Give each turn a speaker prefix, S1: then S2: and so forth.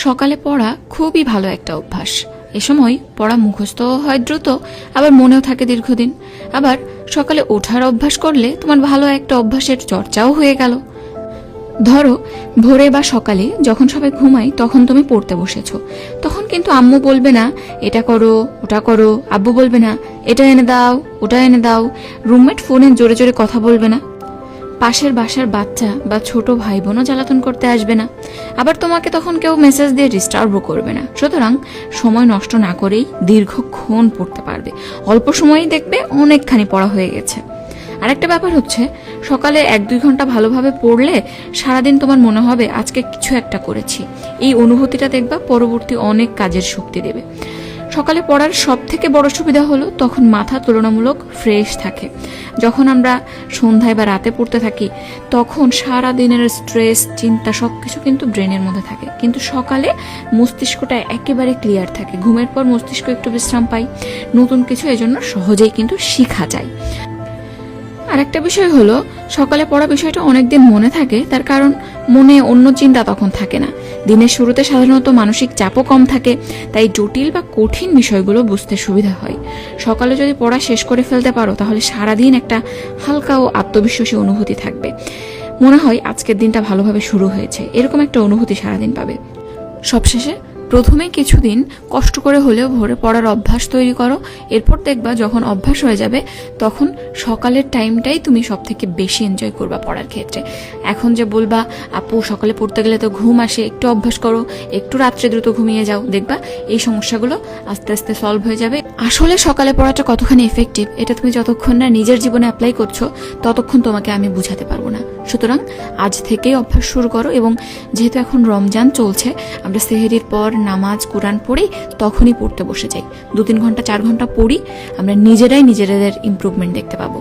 S1: সকালে পড়া খুবই ভালো একটা অভ্যাস। এ সময় পড়া মুখস্থ হয় দ্রুত, আবার মনেও থাকে দীর্ঘদিন। আবার সকালে ওঠার অভ্যাস করলে তোমার ভালো একটা অভ্যাসের চর্চাও হয়ে গেল। ধরো ভোরে বা সকালে যখন সবাই ঘুমায় তখন তুমি পড়তে বসেছো, তখন কিন্তু আম্মু বলবে না এটা করো ওটা করো, আব্বু বলবে না এটা এনে দাও ওটা এনে দাও, রুমমেট ফোনে জোরে জোরে কথা বলবে না, পাশের বাসার বাচ্চা বা ছোট ভাই বোনও জ্বালাতন করতে আসবে না, আবার তোমাকে তখন কেউ মেসেজ দিয়ে ডিস্টার্বও করবে না। সুতরাং সময় নষ্ট না করেই দীর্ঘক্ষণ পড়তে পারবে, অল্প সময়েই দেখবে অনেকখানি পড়া হয়ে গেছে। আরেকটা ব্যাপার হচ্ছে, সকালে 1-2 ঘন্টা ভালোভাবে পড়লে সারাদিন তোমার মনে হবে আজকে কিছু একটা করেছি। এই অনুভূতিটা দেখবা পরবর্তী অনেক কাজের শক্তি দেবে। সকালে পড়ার সব থেকে বড় সুবিধা হলো তখন মাথা তুলনামূলক ফ্রেশ থাকে। যখন আমরা সন্ধ্যায় বা রাতে পড়তে থাকি তখন সারা দিনের স্ট্রেস চিন্তা সবকিছু কিন্তু ব্রেনের মধ্যে থাকে, কিন্তু সকালে মস্তিষ্কটা একেবারে ক্লিয়ার থাকে। ঘুমের পর মস্তিষ্ক একটু বিশ্রাম পায়, নতুন কিছু এজন্য সহজেই কিন্তু শেখা যায়। আরেকটা বিষয় হলো, সকালে পড়া বিষয়টা অনেকদিন মনে থাকে, তার কারণ মনে অন্য চিন্তা তখন থাকে না। দিনের শুরুতে সাধারণত মানসিক চাপও কম থাকে, তাই জটিল বা কঠিন বিষয়গুলো বুঝতে সুবিধা হয়। সকালে যদি পড়া শেষ করে ফেলতে পারো তাহলে সারাদিন একটা হালকা ও আত্মবিশ্বাসী অনুভূতি থাকবে। মনে হয় আজকের দিনটা ভালোভাবে শুরু হয়েছে, এরকম একটা অনুভূতি সারাদিন পাবে। সবশেষে প্রথমে কিছুদিন কষ্ট করে হলেও ভোরে পড়ার অভ্যাস তৈরি করো। এরপর দেখবা যখন অভ্যাস হয়ে যাবে তখন সকালের টাইমটাই তুমি সব থেকে বেশি এনজয় করবা পড়ার ক্ষেত্রে। এখন যে বলবা আপু সকালে পড়তে গেলে তো ঘুম আসে, একটু অভ্যাস করো, একটু রাত্রে দ্রুত ঘুমিয়ে যাও, দেখবা এই সমস্যাগুলো আস্তে আস্তে সলভ হয়ে যাবে। আসলে সকালে পড়াটা কতখানি এফেক্টিভ এটা তুমি যতক্ষণ না নিজের জীবনে অ্যাপ্লাই করছো ততক্ষণ তোমাকে আমি বুঝাতে পারবো না। সুতরাং আজ থেকেই অভ্যাস শুরু করো। এবং যেহেতু এখন রমজান চলছে, আমরা সেহরির পর নামাজ কোরআন পড়ি, তখনই পড়তে বসে যাই। 2-3 ঘন্টা 4 ঘন্টা পড়ি, আমরা নিজেরাই নিজেদের ইমপ্রুভমেন্ট দেখতে পাবো।